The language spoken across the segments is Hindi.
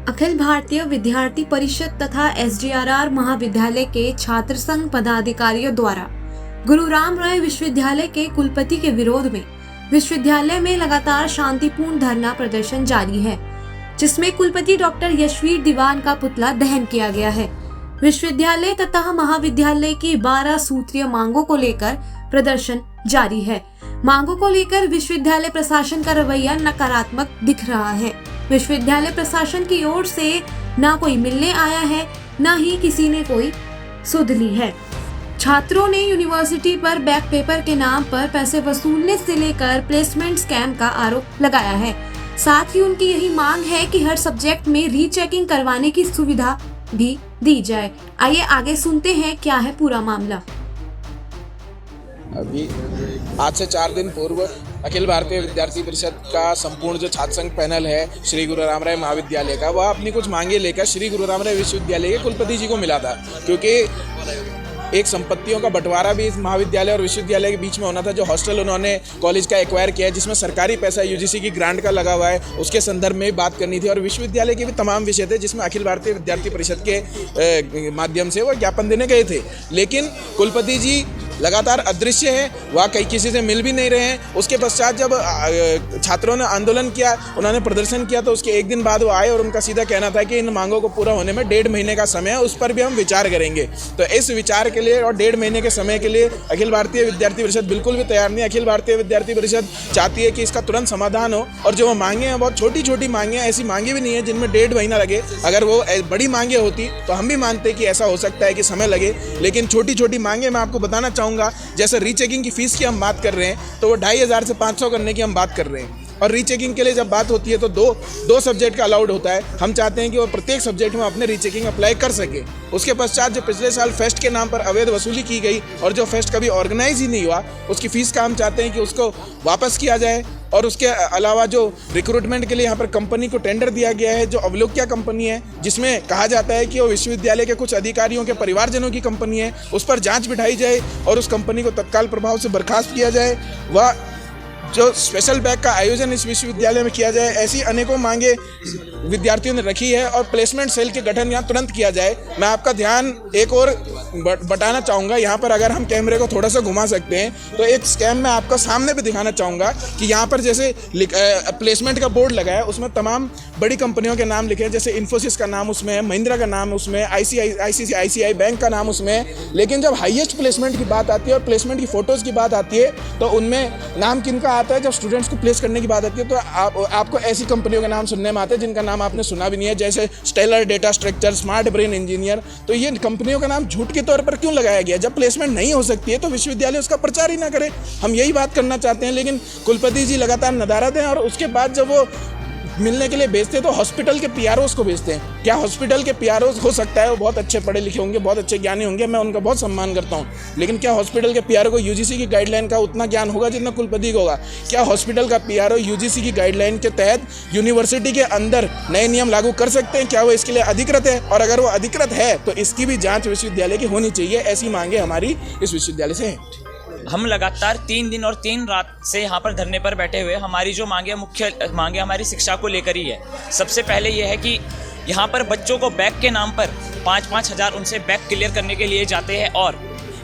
अखिल भारतीय विद्यार्थी परिषद तथा SGRR महाविद्यालय के छात्र संघ पदाधिकारियों द्वारा गुरु राम राय विश्वविद्यालय के कुलपति के विरोध में विश्वविद्यालय में लगातार शांतिपूर्ण धरना प्रदर्शन जारी है, जिसमें कुलपति डॉक्टर यशवीर दीवान का पुतला दहन किया गया है। विश्वविद्यालय तथा महाविद्यालय की 12 सूत्रीय मांगों को लेकर प्रदर्शन जारी है। मांगों को लेकर विश्वविद्यालय प्रशासन का रवैया नकारात्मक दिख रहा है। विश्वविद्यालय प्रशासन की ओर से न कोई मिलने आया है, न ही किसी ने कोई सुध ली है। छात्रों ने यूनिवर्सिटी पर बैक पेपर के नाम पर पैसे वसूलने से लेकर प्लेसमेंट स्कैम का आरोप लगाया है। साथ ही उनकी यही मांग है कि हर सब्जेक्ट में रीचेकिंग करवाने की सुविधा भी दी जाए। आइए आगे सुनते हैं क्या है पूरा मामला। अभी आज से 4 दिन पूर्व अखिल भारतीय विद्यार्थी परिषद का संपूर्ण जो छात्र संघ पैनल है श्री गुरु राम राय महाविद्यालय का, वह अपनी कुछ मांगे लेकर श्री गुरु राम राय विश्वविद्यालय के कुलपति जी को मिला था, क्योंकि एक संपत्तियों का बंटवारा भी इस महाविद्यालय और विश्वविद्यालय के बीच में होना था। जो हॉस्टल उन्होंने कॉलेज का एक्वायर किया है, जिसमें सरकारी पैसा यूजीसी की ग्रांट का लगा हुआ है, उसके संदर्भ में बात करनी थी। और विश्वविद्यालय के भी तमाम विषय थे जिसमें अखिल भारतीय विद्यार्थी परिषद के माध्यम से वो ज्ञापन देने गए थे, लेकिन कुलपति जी लगातार अदृश्य है, वह कहीं किसी से मिल भी नहीं रहे हैं। उसके पश्चात जब छात्रों ने आंदोलन किया, उन्होंने प्रदर्शन किया, तो उसके एक दिन बाद वो आए और उनका सीधा कहना था कि इन मांगों को पूरा होने में 1.5 महीने का समय है, उस पर भी हम विचार करेंगे। तो इस विचार के लिए और 1.5 महीने के समय के लिए अखिल भारतीय विद्यार्थी परिषद बिल्कुल भी तैयार नहीं है। अखिल भारतीय विद्यार्थी परिषद चाहती है कि इसका तुरंत समाधान हो, और जो वो मांगे हैं बहुत छोटी छोटी मांगे हैं, ऐसी मांगे भी नहीं है जिनमें 1.5 महीना लगे। अगर वो बड़ी मांगे होती तो हम भी मानते कि ऐसा हो सकता है कि समय लगे, लेकिन छोटी छोटी मांगे मैं आपको बताना चाहूँगा। जैसे रीचेकिंग की फीस की हम बात कर रहे हैं तो वो 2500 से 500 करने की हम बात कर रहे हैं, और रीचेकिंग के लिए जब बात होती है तो दो सब्जेक्ट का अलाउड होता है। हम चाहते हैं कि वो प्रत्येक सब्जेक्ट में अपने रीचेकिंग अप्लाई कर सके। उसके पश्चात जो पिछले साल फेस्ट के नाम पर अवैध वसूली की गई और जो फेस्ट कभी ऑर्गेनाइज ही नहीं हुआ, उसकी फीस का हम चाहते हैं कि उसको वापस किया जाए। और उसके अलावा जो रिक्रूटमेंट के लिए यहाँ पर कंपनी को टेंडर दिया गया है, जो अवलोक्या कंपनी है, जिसमें कहा जाता है कि वो विश्वविद्यालय के कुछ अधिकारियों के परिवारजनों की कंपनी है, उस पर जांच बिठाई जाए और उस कंपनी को तत्काल प्रभाव से बर्खास्त किया जाए। वह जो स्पेशल बैग का आयोजन इस विश्वविद्यालय में किया जाए, ऐसी अनेकों मांगे विद्यार्थियों ने रखी है। और प्लेसमेंट सेल के गठन यहाँ तुरंत किया जाए। मैं आपका ध्यान एक और बटाना चाहूँगा, यहाँ पर अगर हम कैमरे को थोड़ा सा घुमा सकते हैं तो एक स्कैम मैं आपका सामने भी दिखाना चाहूँगा कि यहाँ पर जैसे प्लेसमेंट का बोर्ड लगा है, उसमें तमाम बड़ी कंपनियों के नाम लिखे हैं। जैसे इन्फोसिस का नाम उसमें है, महिंद्रा का नाम उसमें, ICICI बैंक का नाम उसमें है। लेकिन जब हाईएस्ट प्लेसमेंट की बात आती है और प्लेसमेंट की फ़ोटोज़ की बात आती है तो उनमें नाम किनका आता है? जब स्टूडेंट्स को प्लेस करने की बात आती है तो आपको ऐसी कंपनियों के नाम सुनने में आते हैं जिनका नाम आपने सुना भी नहीं है, जैसे stellar data structure, smart brain engineer. तो ये कंपनियों का नाम झूठ के तौर पर क्यों लगाया गया? जब प्लेसमेंट नहीं हो सकती है तो विश्वविद्यालय उसका प्रचार ही ना करे। हम यही बात करना चाहते हैं, लेकिन कुलपति जी लगातार नदारद हैं। और उसके बाद जब वो मिलने के लिए भेजते हैं तो हॉस्पिटल के PROs को भेजते हैं। क्या हॉस्पिटल के PROs हो सकता है वो बहुत अच्छे पढ़े लिखे होंगे, बहुत अच्छे ज्ञानी होंगे, मैं उनका बहुत सम्मान करता हूँ, लेकिन क्या हॉस्पिटल के PRO को UGC की गाइडलाइन का उतना ज्ञान होगा जितना कुलपति को होगा? क्या हॉस्पिटल का PRO UGC की गाइडलाइन के तहत यूनिवर्सिटी के अंदर नए नियम लागू कर सकते हैं? क्या वो इसके लिए अधिकृत है? और अगर वो अधिकृत है तो इसकी भी जाँच विश्वविद्यालय की होनी चाहिए। ऐसी मांगे हमारी इस विश्वविद्यालय से हैं। हम लगातार 3 दिन और 3 रात से यहाँ पर धरने पर बैठे हुए। हमारी जो मांगे, मुख्य मांगे हमारी शिक्षा को लेकर ही है। सबसे पहले ये है कि यहाँ पर बच्चों को बैग के नाम पर 5-5 हज़ार उनसे बैग क्लियर करने के लिए जाते हैं, और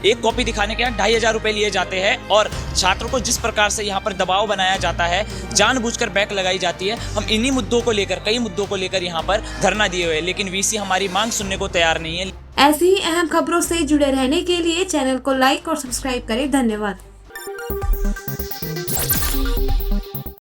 एक कॉपी दिखाने के यहाँ 2500 रुपये लिए जाते हैं। और छात्रों को जिस प्रकार से यहाँ पर दबाव बनाया जाता है, जानबूझकर बैक लगाई जाती है। हम इन्हीं मुद्दों को लेकर, कई मुद्दों को लेकर यहाँ पर धरना दिए हुए हैं, लेकिन VC हमारी मांग सुनने को तैयार नहीं है। ऐसी ही अहम खबरों से जुड़े रहने के लिए चैनल को लाइक और सब्सक्राइब करें। धन्यवाद।